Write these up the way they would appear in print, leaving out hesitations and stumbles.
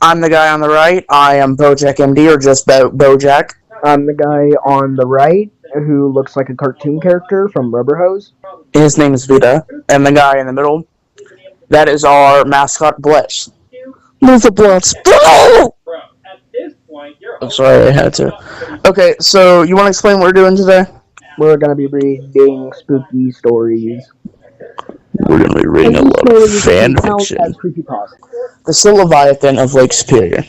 I'm the guy on the right. I am Bojack MD, or just Bojack. I'm the guy on the right who looks like a cartoon character from Rubber Hose. His name is Vita. And the guy in the middle, that is our mascot, Blitz. Move the Blitz. I'm sorry, I had to. Okay, so you want to explain what we're doing today? We're gonna be reading spooky stories. We're going to be reading a lot of fan fiction. The Still Leviathan of Lake Superior.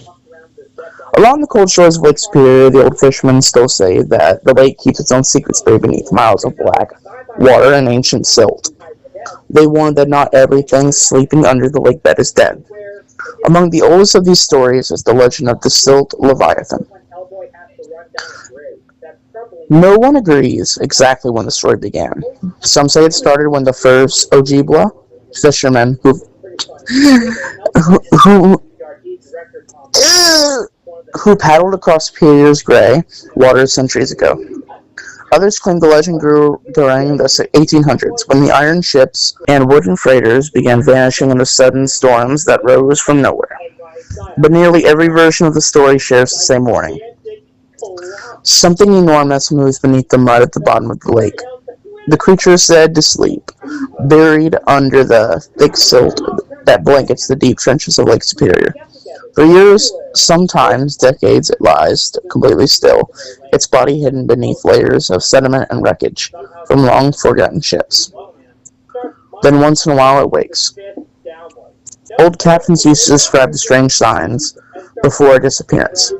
Along the cold shores of Lake Superior, the old fishermen still say that the lake keeps its own secrets buried beneath miles of black water and ancient silt. They warn that not everything sleeping under the lake bed is dead. Among the oldest of these stories is the legend of the Silt Leviathan. No one agrees exactly when the story began. Some say it started when the first Ojibwa fishermen who paddled across Superior's gray waters centuries ago. Others claim the legend grew during the 1800s, when the iron ships and wooden freighters began vanishing in the sudden storms that rose from nowhere. But nearly every version of the story shares the same warning. Something enormous moves beneath the mud at the bottom of the lake. The creature is said to sleep, buried under the thick silt that blankets the deep trenches of Lake Superior. For years, sometimes decades, it lies completely still, its body hidden beneath layers of sediment and wreckage from long forgotten ships. Then once in a while it wakes. Old captains used to describe the strange signs before a disappearance.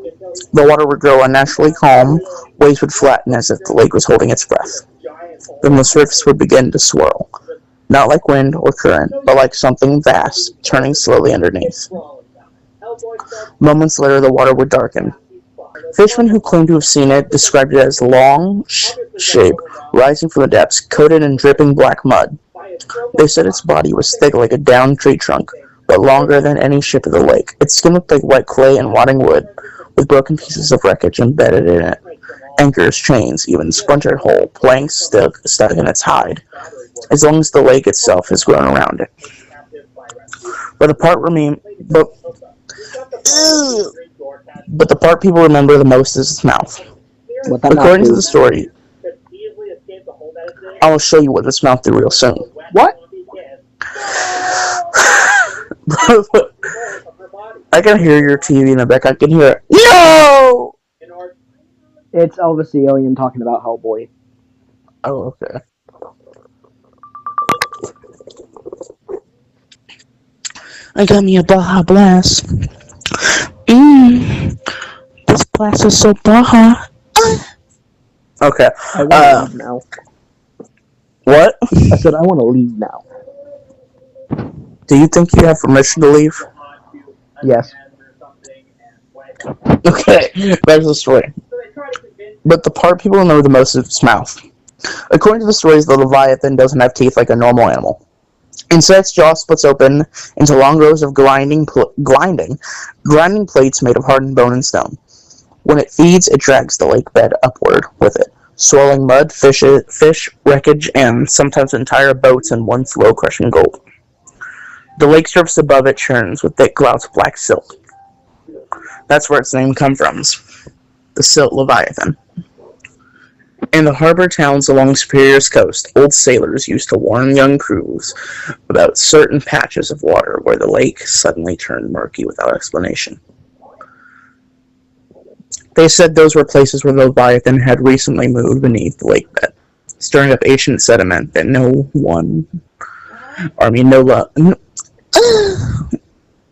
The water would grow unnaturally calm, waves would flatten as if the lake was holding its breath. Then the surface would begin to swirl, not like wind or current, but like something vast, turning slowly underneath. Moments later, the water would darken. Fishermen who claimed to have seen it described it as a long shape rising from the depths, coated in dripping black mud. They said its body was thick like a downed tree trunk, but longer than any ship of the lake. Its skin looked like white clay and rotting wood, with broken pieces of wreckage embedded in it. Anchors, chains, even splintered whole, planks stuck in its hide, as long as the lake itself has grown around it. But the part people remember the most is its mouth. According to the story, I will show you what its mouth did real soon. What? I can hear your TV in the back. I can hear it. No! It's Elvis the Alien talking about Hellboy. Oh, okay. I got me a Baja Blast. This blast is so Baja. Okay. I want to leave now. What? I said I want to leave now. Do you think you have permission to leave? Yes. Okay, back to the story. But the part people remember the most is its mouth. According to the stories, the Leviathan doesn't have teeth like a normal animal. Instead, its jaw splits open into long rows of grinding plates made of hardened bone and stone. When it feeds, it drags the lake bed upward with it, swirling mud, fish, wreckage, and sometimes entire boats in one flow, crushing gold. The lake surface above it churns with thick clouds of black silt. That's where its name comes from, the Silt Leviathan. In the harbor towns along Superior's coast, old sailors used to warn young crews about certain patches of water where the lake suddenly turned murky without explanation. They said those were places where the Leviathan had recently moved beneath the lake bed, stirring up ancient sediment that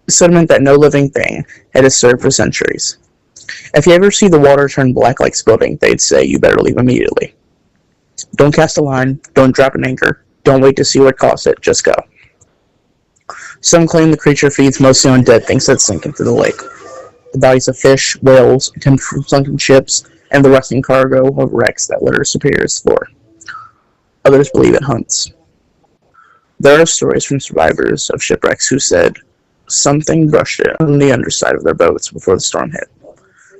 sediment that no living thing had disturbed for centuries. If you ever see the water turn black like spilled ink, they'd say you better leave immediately. Don't cast a line, don't drop an anchor, don't wait to see what caused it, just go. Some claim the creature feeds mostly on dead things that sink into the lake. The bodies of fish, whales, sunken ships, and the rusting cargo of wrecks that litter Superior's floor. Others believe it hunts. There are stories from survivors of shipwrecks who said something brushed it on the underside of their boats before the storm hit.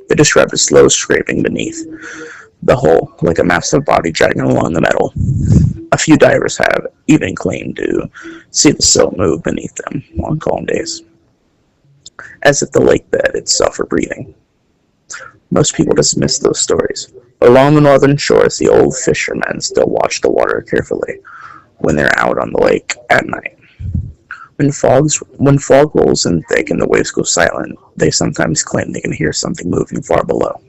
They described a slow scraping beneath the hull, like a massive body dragging along the metal. A few divers have even claimed to see the silt move beneath them on calm days. as if the lake bed itself were breathing. Most people dismiss those stories. Along the northern shores, the old fishermen still watch the water carefully when they're out on the lake at night. When fog rolls in thick and the waves go silent, they sometimes claim they can hear something moving far below.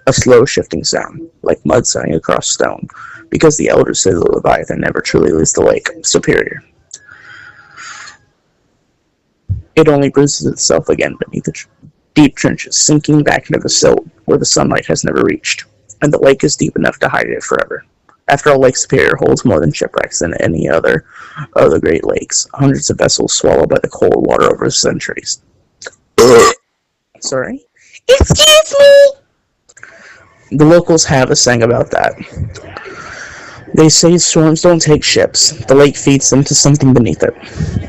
A slow shifting sound, like mud setting across stone, because the elders say the Leviathan never truly leaves the lake Superior. It only bruises itself again beneath the deep trenches, sinking back into the silt where the sunlight has never reached, and the lake is deep enough to hide it forever. After all, Lake Superior holds more than shipwrecks than any other of the Great Lakes, hundreds of vessels swallowed by the cold water over centuries. Sorry? Excuse me! The locals have a saying about that. They say storms don't take ships. The lake feeds them to something beneath it.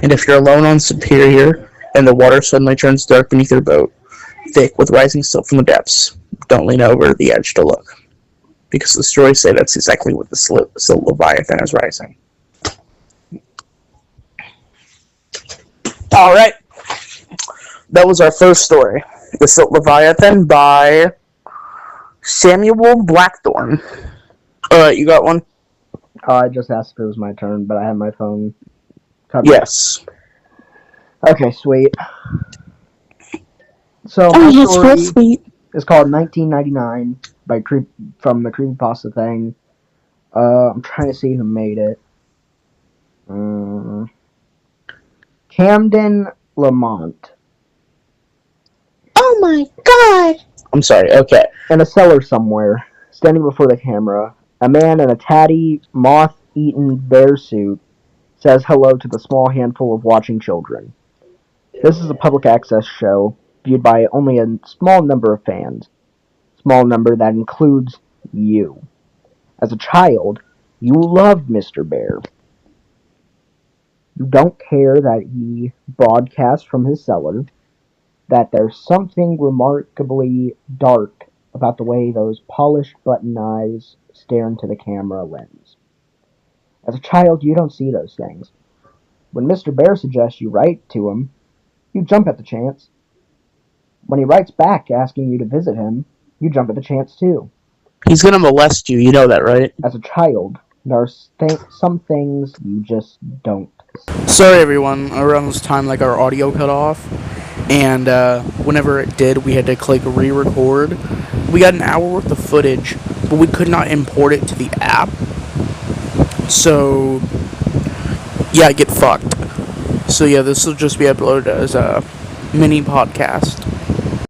And if you're alone on Superior, and the water suddenly turns dark beneath your boat, thick with rising silt from the depths, don't lean over the edge to look. Because the stories say that's exactly what the Leviathan is rising. Alright. That was our first story. The Silt Leviathan by Samuel Blackthorne. Alright, you got one? I just asked if it was my turn, but I have my phone covered. Yes. Okay, sweet. So, my story is called 1999 from the Creepypasta thing. I'm trying to see who made it. Camden Lamont. Oh my god! I'm sorry, okay. In a cellar somewhere, standing before the camera, a man in a tatty, moth-eaten bear suit says hello to the small handful of watching children. This is a public access show, viewed by only a small number of fans. Small number that includes you. As a child, you loved Mr. Bear. You don't care that he broadcasts from his cellar, that there's something remarkably dark about the way those polished button eyes stare into the camera lens. As a child, you don't see those things. When Mr. Bear suggests you write to him, you jump at the chance. When he writes back asking you to visit him, you jump at the chance too. He's gonna molest you, you know that, right? As a child, there are some things you just don't see. Sorry everyone, around this time our audio cut off, and whenever it did we had to click re-record. We got an hour worth of footage, but we could not import it to the app, so yeah, get fucked. So yeah, this will just be uploaded as a mini podcast.